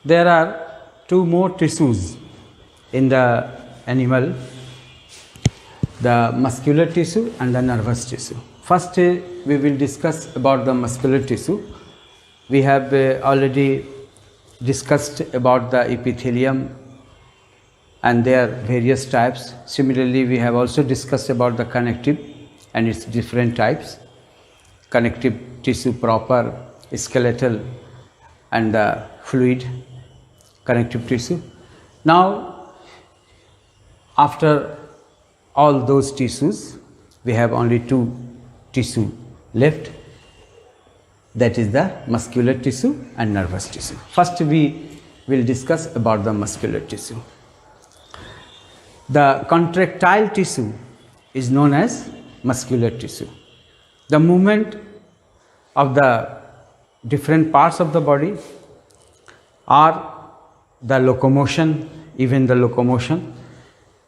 There are two more tissues in the animal, the muscular tissue and the nervous tissue. First, we will discuss about the muscular tissue. We have already discussed about the epithelium and their various types. Similarly, we have also discussed about the connective and its different types, connective tissue proper, skeletal and the fluid connective tissue. Now, after all those tissues, we have only two tissue left, that is the muscular tissue and nervous tissue. First, we will discuss about the muscular tissue. The contractile tissue is known as muscular tissue. The movement of the different parts of the body are the locomotion, even the locomotion.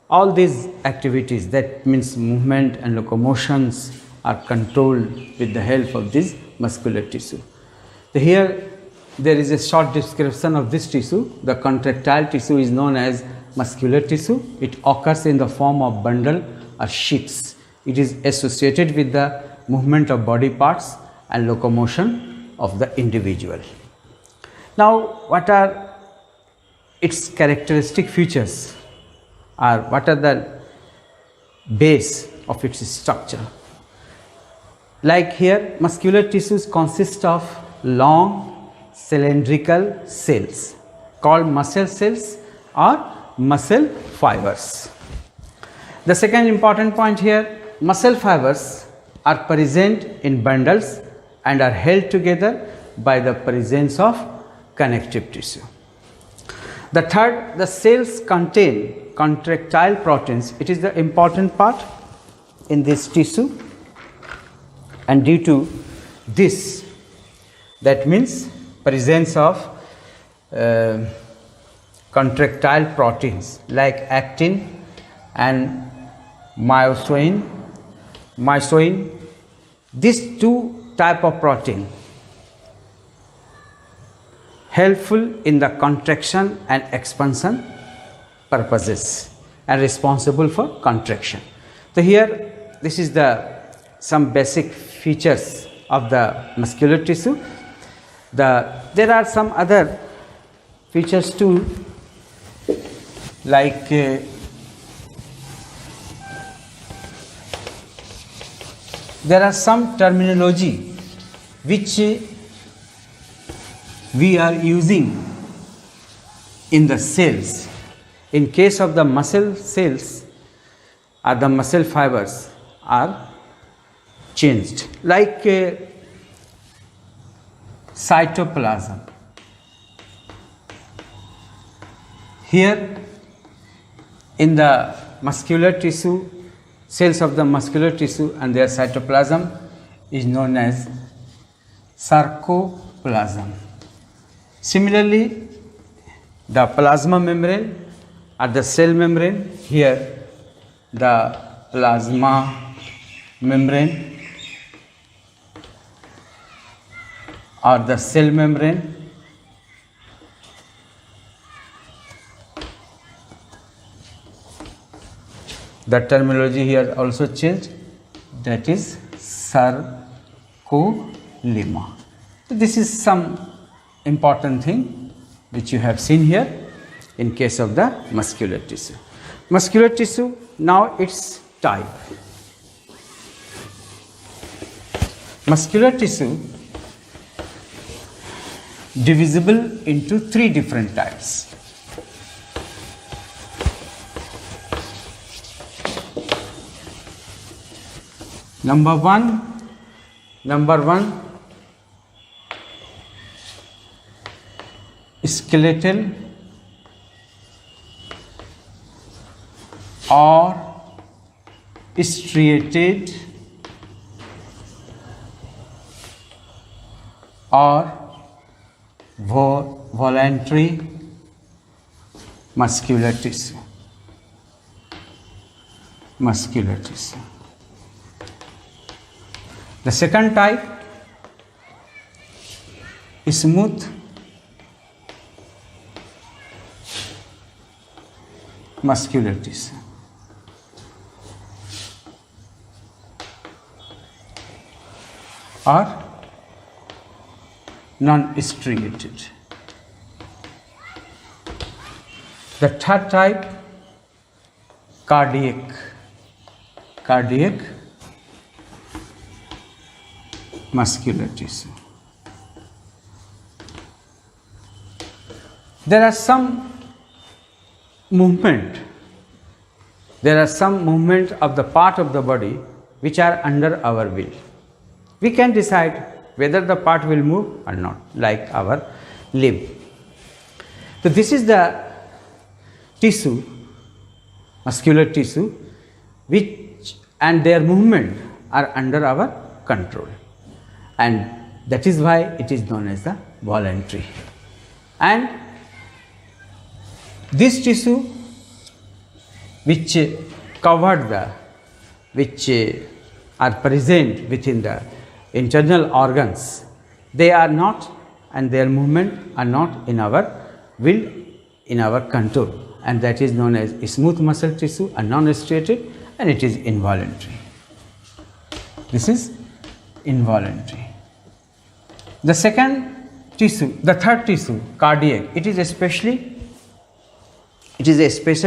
All these activities, that means movement and locomotions, are controlled with the help of this muscular tissue. Here there is a short description of this tissue. The contractile tissue is known as muscular tissue. It occurs in the form of bundle or sheets. It is associated with the movement of body parts and locomotion of the individual. Now, what are its characteristic features, or what are the base of its structure? Like here, muscular tissues consist of long cylindrical cells called muscle cells or muscle fibers. The second important point here, muscle fibers are present in bundles and are held together by the presence of connective tissue. The third, the cells contain contractile proteins. It is the important part in this tissue, and due to this, that means presence of contractile proteins like actin and myosin. These two type of protein helpful in the contraction and expansion purposes and responsible for contraction. So here, this is some basic features of the muscular tissue. There are some other features too, like there are some terminology which we are using in the cells. In case of the muscle cells, or the muscle fibers are changed, like cytoplasm. Here in the muscular tissue, cells of the muscular tissue and their cytoplasm is known as sarcoplasm. Similarly, the plasma membrane or the cell membrane, here the plasma membrane or the cell membrane. The terminology here also changed, that is sarcolemma. So this is some important thing which you have seen here in case of the muscular tissue. Muscular tissue, now its type. Muscular tissue divisible into three different types. Number one, skeletal or striated or voluntary muscular tissue. The second type, smooth muscular tissue. Or non-striated. The third type, cardiac muscular tissue. There are some movement of the part of the body which are under our will. We can decide whether the part will move or not, like our limb. So this is the tissue, muscular tissue, which and their movement are under our control, and that is why it is known as the voluntary. And this tissue which are present within the internal organs, they are not, and their movement are not in our will, in our control, and that is known as smooth muscle tissue and non-striated, and it is involuntary. This is involuntary. The second tissue, the third tissue, cardiac, it is a special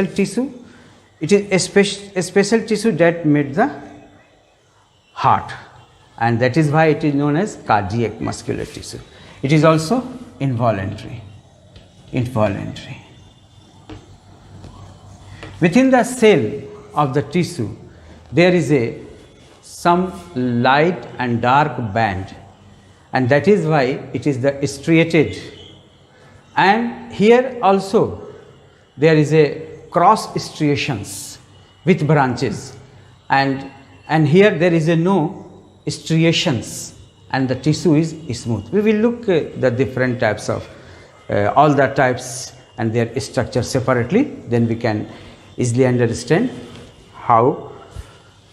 tissue. It is a special tissue that made the heart, and that is why it is known as cardiac muscular tissue. It is also involuntary. Within the cell of the tissue, there is some light and dark band, and that is why it is the striated. And here also there is a cross striations with branches, and here there is no striations, and the tissue is smooth. We will look the different types of all the types and their structure separately, then we can easily understand how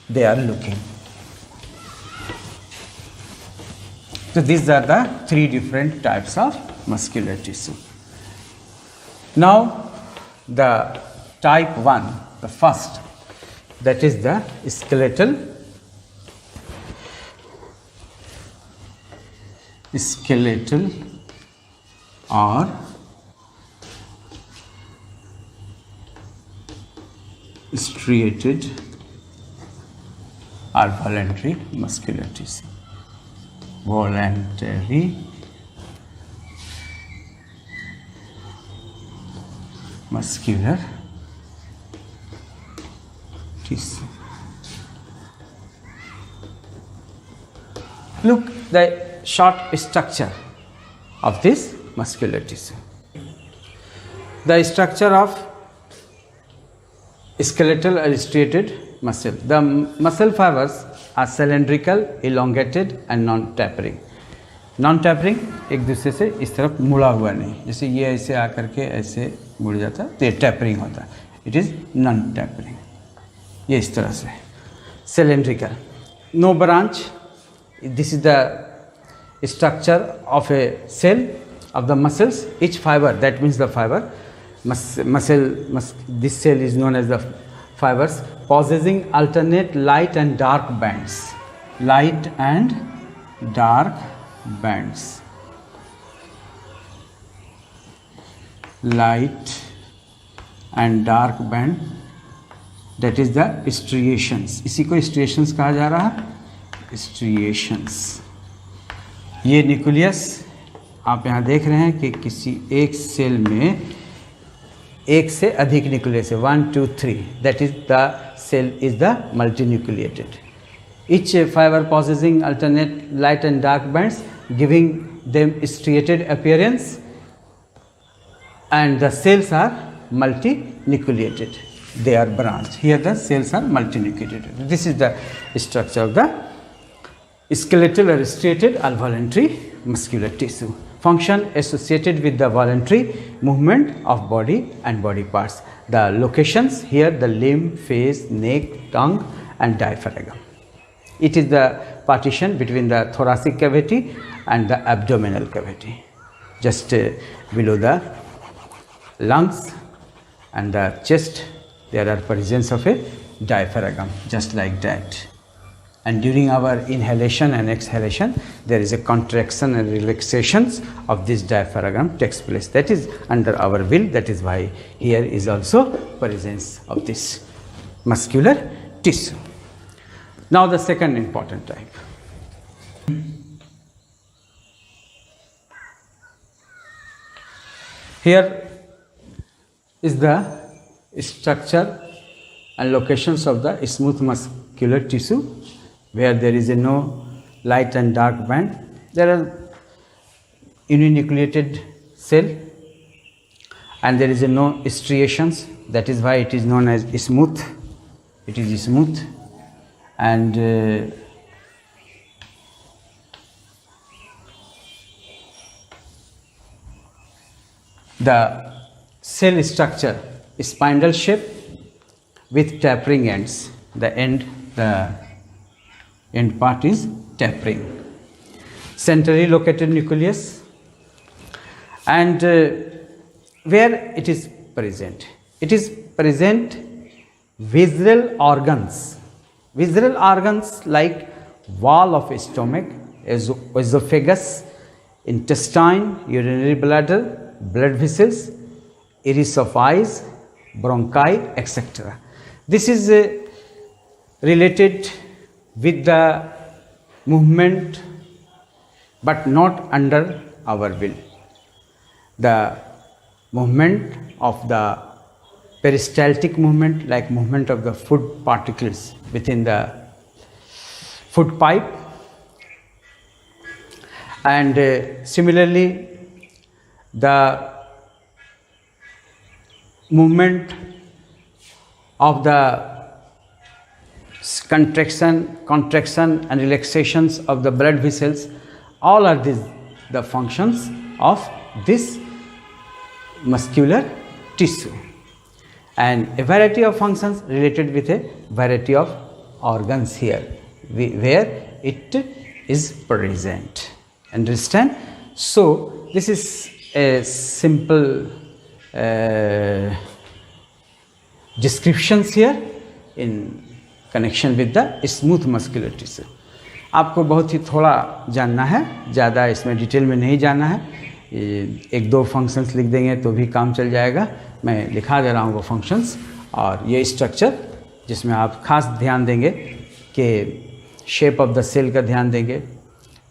they are looking. So these are the three different types of muscular tissue. Now the type 1, the first, that is the skeletal or striated or voluntary muscular tissue. Voluntary muscular tissue. Look the short structure of this muscular tissue. The structure of skeletal or striated muscle. The muscle fibers are cylindrical, elongated and non-tapering. Non-tapering एक दूसरे से इस तरफ मुड़ा हुआ नहीं, जैसे ये ऐसे आकर के ऐसे मुड़ जाता तो ये टैपरिंग होता, इट इज़ नॉन टैपरिंग. ये इस तरह से cylindrical, no branch. This is the structure of a cell of the muscles. Each fiber, that means the fiber this cell is known as the fibers, possessing alternate light and dark bands. Light and dark bands. Light and dark band, that is the striations. इसी को striations कहा जा रहा है. Striations. ये nucleus आप यहाँ देख रहे हैं कि किसी एक सेल में एक से अधिक न्यूक्लियस है, 1, 2, 3. That is the cell is the multinucleated. Each fiber possessing alternate light and dark bands, giving them striated appearance, and the cells are multinucleated. They are branched. Here the cells are multinucleated. This is the structure of the skeletal or striated or voluntary muscular tissue. Function associated with the voluntary movement of body and body parts. The locations here, the limb, face, neck, tongue and diaphragm. It is the partition between the thoracic cavity and the abdominal cavity, just below the lungs and the chest there are presence of a diaphragm, just like that. And during our inhalation and exhalation, there is a contraction and relaxations of this diaphragm takes place. That is under our will. That is why here is also presence of this muscular tissue. Now the second important type. Here is the structure and locations of the smooth muscular tissue, where there is a no light and dark band. There are uninucleated cell and there is a no striations. That is why it is known as smooth. It is smooth, and the cell structure is spindle shape with tapering ends. The end part is tapering. Centrally located nucleus, and where it is present? It is present visceral organs. Visceral organs like wall of stomach, esophagus, intestine, urinary bladder, blood vessels, iris of eyes, bronchi, etc. This is related with the movement, but not under our will. The movement of the peristaltic movement, like movement of the food particles within the food pipe, and similarly the movement of the contraction and relaxations of the blood vessels. All are these the functions of this muscular tissue, and a variety of functions related with a variety of organs here where it is present. Understand? So this is a simple descriptions here in connection with the smooth muscular tissue. आपको बहुत ही थोड़ा जानना है, ज़्यादा इसमें detail में नहीं जाना है. एक दो फंक्शंस लिख देंगे तो भी काम चल जाएगा. मैं लिखा दे रहा हूँ वो फंक्शंस, और ये स्ट्रक्चर जिसमें आप खास ध्यान देंगे कि शेप ऑफ द सेल का ध्यान देंगे,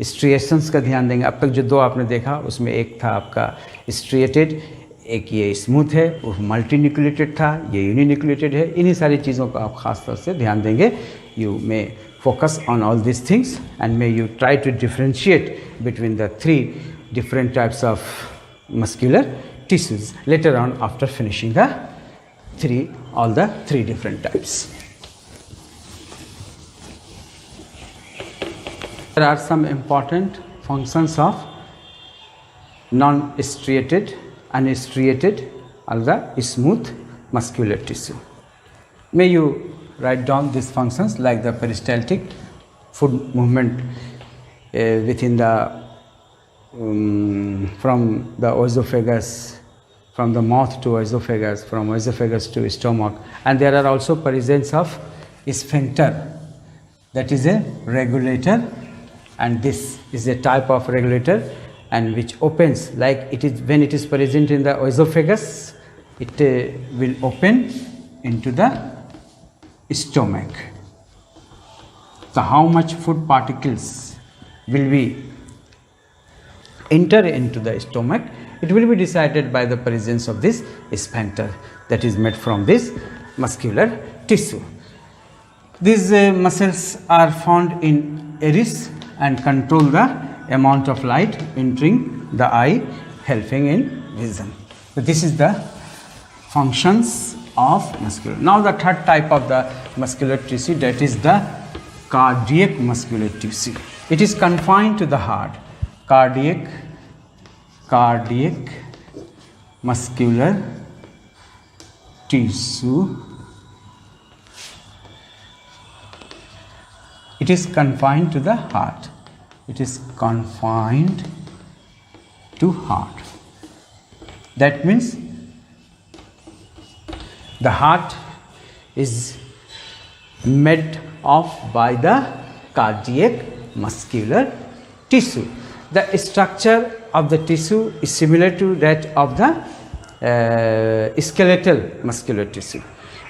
स्ट्रिएशंस का ध्यान देंगे. अब तक जो दो आपने देखा उसमें एक था आपका स्ट्रिएटेड, एक ये स्मूथ है, वो मल्टीन्यूक्लिएटेड था, ये यूनिन्यूक्लिएटेड है. इन्हीं सारी चीज़ों को आप खास तौर से ध्यान देंगे. You may focus on all these things, and may you try to differentiate between the three different types of muscular tissues later on after finishing the all the three different types. There are some important functions of non-striated, unstriated, or the smooth muscular tissue. May you write down these functions, like the peristaltic, food movement within the from the esophagus, from the mouth to esophagus, from esophagus to stomach. And there are also presence of sphincter, that is a regulator, and this is a type of regulator, and which opens, like it is when it is present in the esophagus, it will open into the stomach. So how much food particles will be enter into the stomach, it will be decided by the presence of this sphincter that is made from this muscular tissue. These muscles are found in iris and control the amount of light entering the eye, helping in vision. So this is the functions of muscular. Now the third type of the muscular tissue, that is the cardiac muscular tissue. It is confined to the heart. Cardiac muscular tissue. It is confined to the heart. It is confined to heart. That means the heart is made of by the cardiac muscular tissue. The structure of the tissue is similar to that of the skeletal muscular tissue,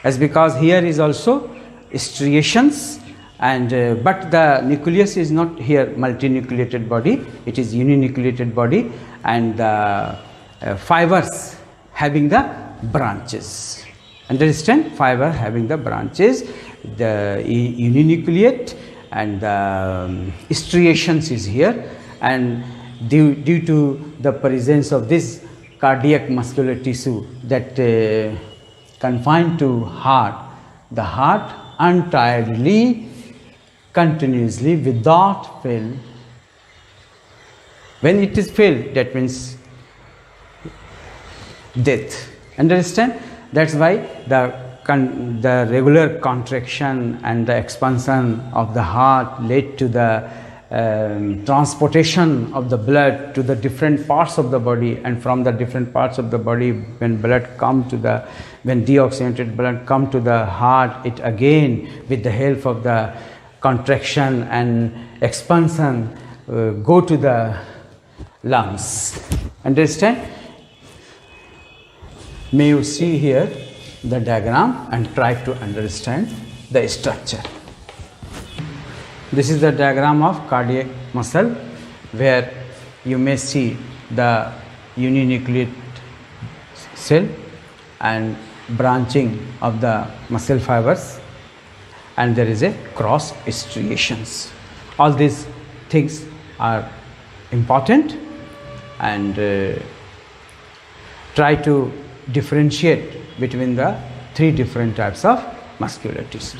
as because here is also striations, and but the nucleus is not here multinucleated body, it is uninucleated body, and the fibers having the branches. Understand? Fiber having the branches, the uninucleate, and the striations is here, and due to the presence of this cardiac muscular tissue that confined to heart, the heart untiredly, continuously, without fail, when it is failed, that means death. Understand? That's why the regular contraction and the expansion of the heart led to the transportation of the blood to the different parts of the body, and from the different parts of the body, when deoxygenated blood come to the heart, it again with the help of the contraction and expansion go to the lungs. Understand? May you see here the diagram and try to understand the structure. This is the diagram of cardiac muscle, where you may see the uninucleate cell and branching of the muscle fibers, and there is a cross striations. All these things are important, and try to differentiate between the three different types of muscular tissue.